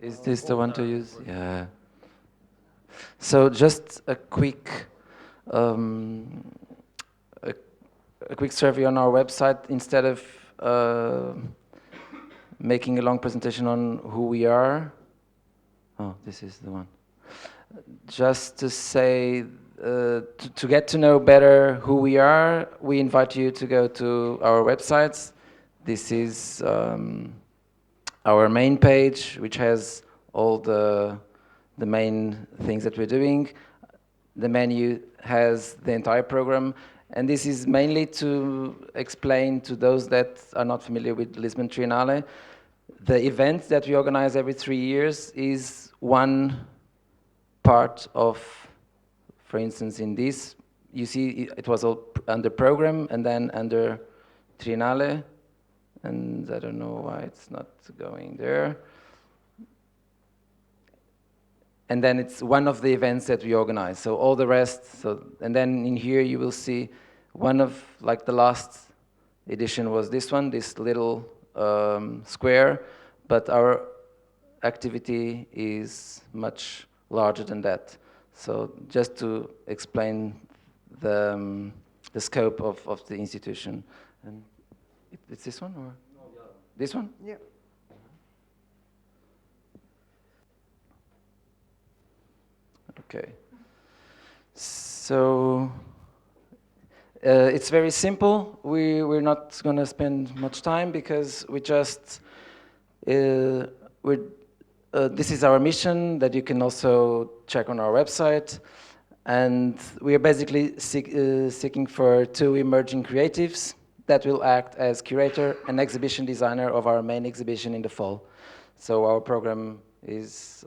Is this the one to use? Yeah. So just um, a, a quick survey on our website. Instead of making a long presentation on who we are. Oh, this is the one. Just to say, to get to know better who we are, we invite you to go to our websites. This is our main page, which has all the main things that we're doing. The menu has the entire program, and this is mainly to explain to those that are not familiar with Lisbon Triennale. The event that we organize every 3 years is one part of, for instance, in this, you see it was all under program and then under Triennale, and I don't know why it's not going there. And then it's one of the events that we organize. So all the rest, and then in here you will see one of, like the last edition was this one, this little square, but our activity is much larger than that. So just to explain the scope of the institution. And it's this one, or? No, yeah. This one? Yeah. Okay. So it's very simple. We're not going to spend much time because we just this is our mission that you can also check on our website, and we are basically seeking for 2 emerging creatives that will act as curator and exhibition designer of our main exhibition in the fall. So our program is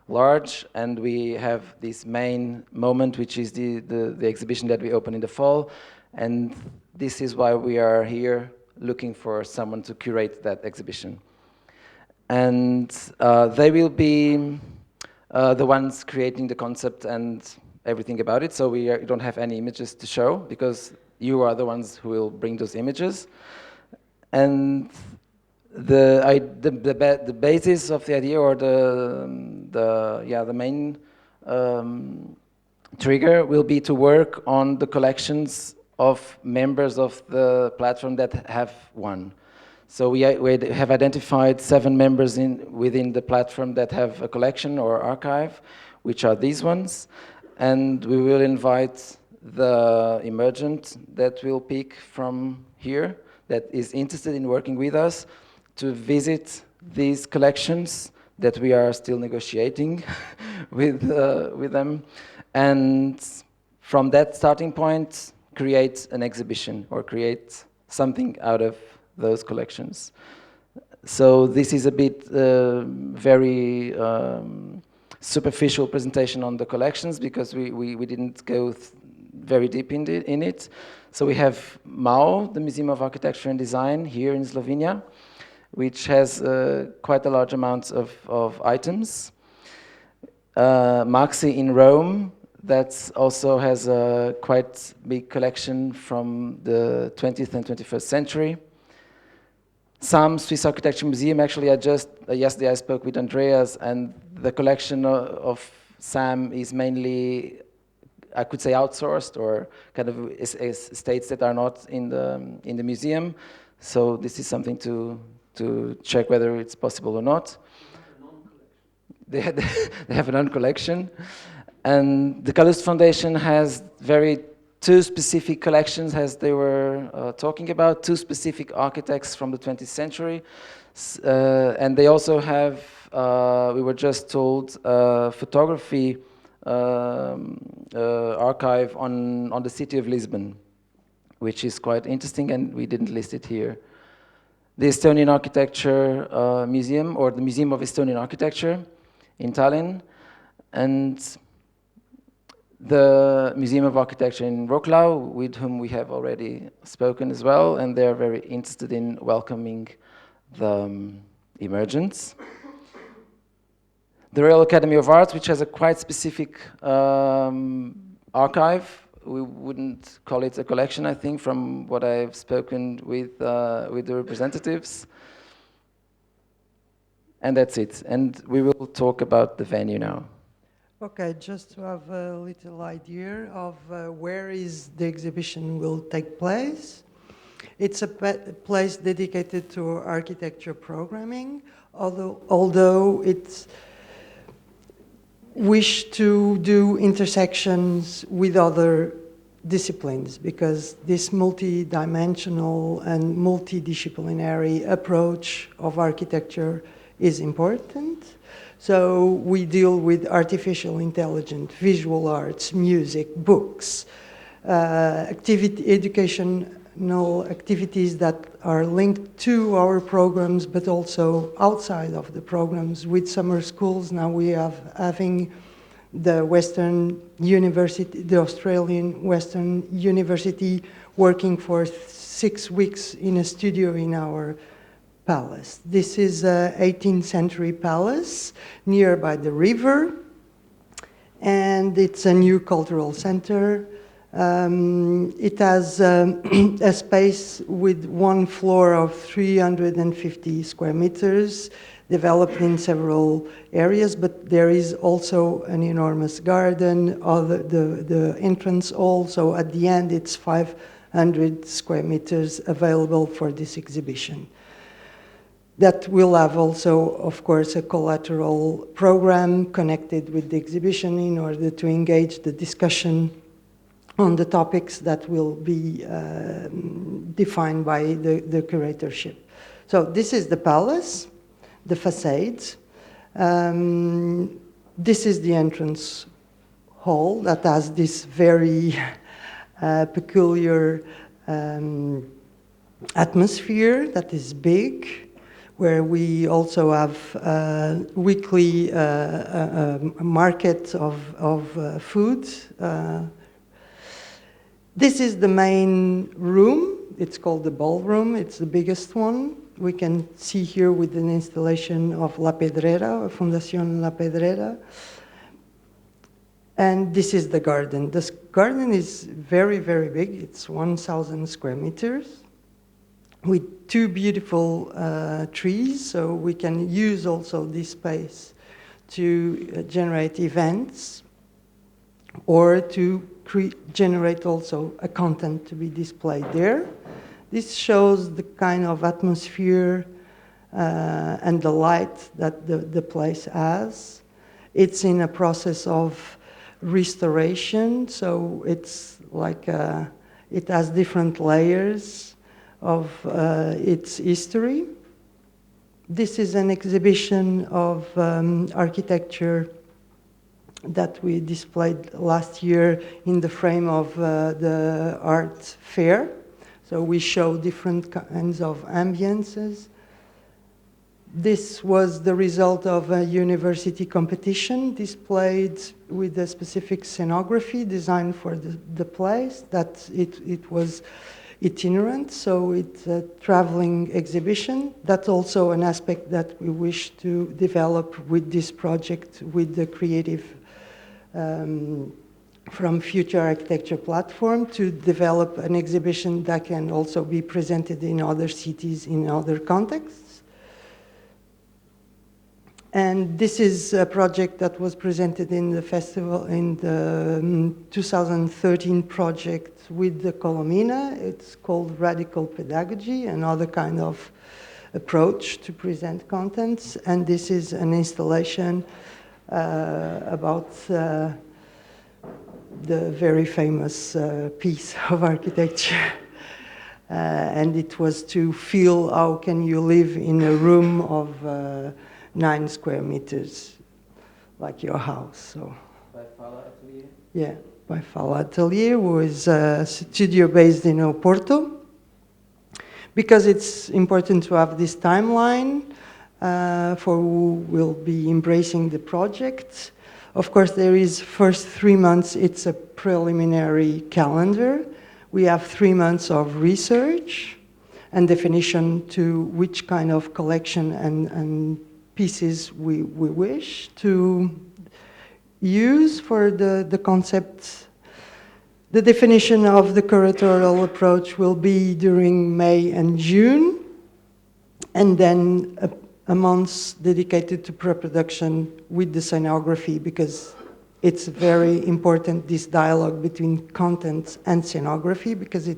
large, and we have this main moment, which is the exhibition that we open in the fall, and this is why we are here looking for someone to curate that exhibition. And they will be the ones creating the concept and everything about it, so we don't have any images to show, because you are the ones who will bring those images. And the basis of the idea, or the main trigger will be to work on the collections of members of the platform that have one. So we have identified 7 members within the platform that have a collection or archive, which are these ones, and we will invite the emergent that will pick from here, that is interested in working with us, to visit these collections that we are still negotiating with them, and from that starting point, create an exhibition or create something out of those collections. So this is a bit very superficial presentation on the collections, because we didn't go very deep in it. So we have MAO, the Museum of Architecture and Design here in Slovenia, which has quite a large amount of items. Maxi in Rome, that also has a quite big collection from the 20th and 21st century. SAM, Swiss Architecture Museum, actually yesterday I spoke with Andreas, and the collection of SAM is mainly, I could say, outsourced, or kind of estates that are not in the museum. So this is something to check whether it's possible or not. They have a non-collection. And the Calouste Foundation has 2 specific collections, as they were talking about, 2 specific architects from the 20th century. And they also have, we were just told, photography archive on the city of Lisbon, which is quite interesting, and we didn't list it here. The Estonian Architecture Museum, or the Museum of Estonian Architecture in Tallinn, and the Museum of Architecture in Wroclaw, with whom we have already spoken as well, and they're very interested in welcoming the emergents. The Royal Academy of Arts, which has a quite specific archive. We wouldn't call it a collection, I think, from what I've spoken with the representatives. And that's it. And we will talk about the venue now. Okay, just to have a little idea of where is the exhibition will take place. It's a place dedicated to architecture programming, although it's wish to do intersections with other disciplines, because this multi-dimensional and multidisciplinary approach of architecture is important. So we deal with artificial intelligence, visual arts, music, books, educational activities that are linked to our programs, but also outside of the programs. With summer schools, now we are having the Western University, the Australian Western University, working for 6 weeks in a studio in our palace. This is an 18th century palace nearby the river, and it's a new cultural center. It has a space with one floor of 350 square meters, developed in several areas, but there is also an enormous garden, the entrance hall, so at the end it's 500 square meters available for this exhibition. That will have also, of course, a collateral program connected with the exhibition in order to engage the discussion on the topics that will be defined by the curatorship. So this is the palace, the facades. This is the entrance hall that has this very peculiar atmosphere that is big, where we also have weekly market of food. This is the main room. It's called the ballroom. It's the biggest one. We can see here with an installation of La Pedrera, Fundación La Pedrera. And this is the garden. This garden is very, very big. It's 1,000 square meters with 2 beautiful trees. So we can use also this space to generate events or to generate also a content to be displayed there. This shows the kind of atmosphere and the light that the place has. It's in a process of restoration, so it's like it has different layers of its history. This is an exhibition of architecture that we displayed last year in the frame of the art fair. So we show different kinds of ambiences. This was the result of a university competition displayed with a specific scenography designed for the place, that it was itinerant, so it's a traveling exhibition. That's also an aspect that we wish to develop with this project, with the creative from Future Architecture Platform, to develop an exhibition that can also be presented in other cities, in other contexts. And this is a project that was presented in the festival, in the 2013 project with the Colomina. It's called Radical Pedagogy, another kind of approach to present contents. And this is an installation about the very famous piece of architecture. And it was to feel how can you live in a room of 9 square meters, like your house. So. By Fala Atelier? Yeah, by Fala Atelier, who is a studio based in Oporto. Because it's important to have this timeline for who will be embracing the project. Of course, there is first 3 months, it's a preliminary calendar. We have 3 months of research and definition to which kind of collection and pieces we wish to use for the concept. The definition of the curatorial approach will be during May and June, and then a month dedicated to pre-production with the scenography, because it's very important, this dialogue between content and scenography, because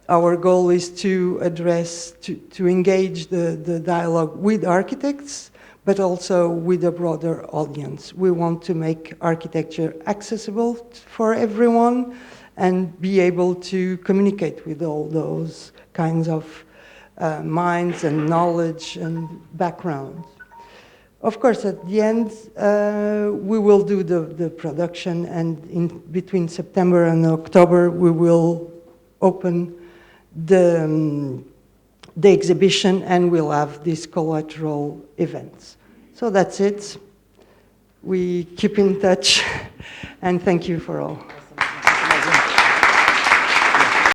our goal is to address, to engage the dialogue with architects, but also with a broader audience. We want to make architecture accessible for everyone and be able to communicate with all those kinds of minds and knowledge and backgrounds. Of course, at the end, we will do the production, and in between September and October, we will open the exhibition, and we'll have these collateral events. So that's it. We keep in touch, and thank you for all.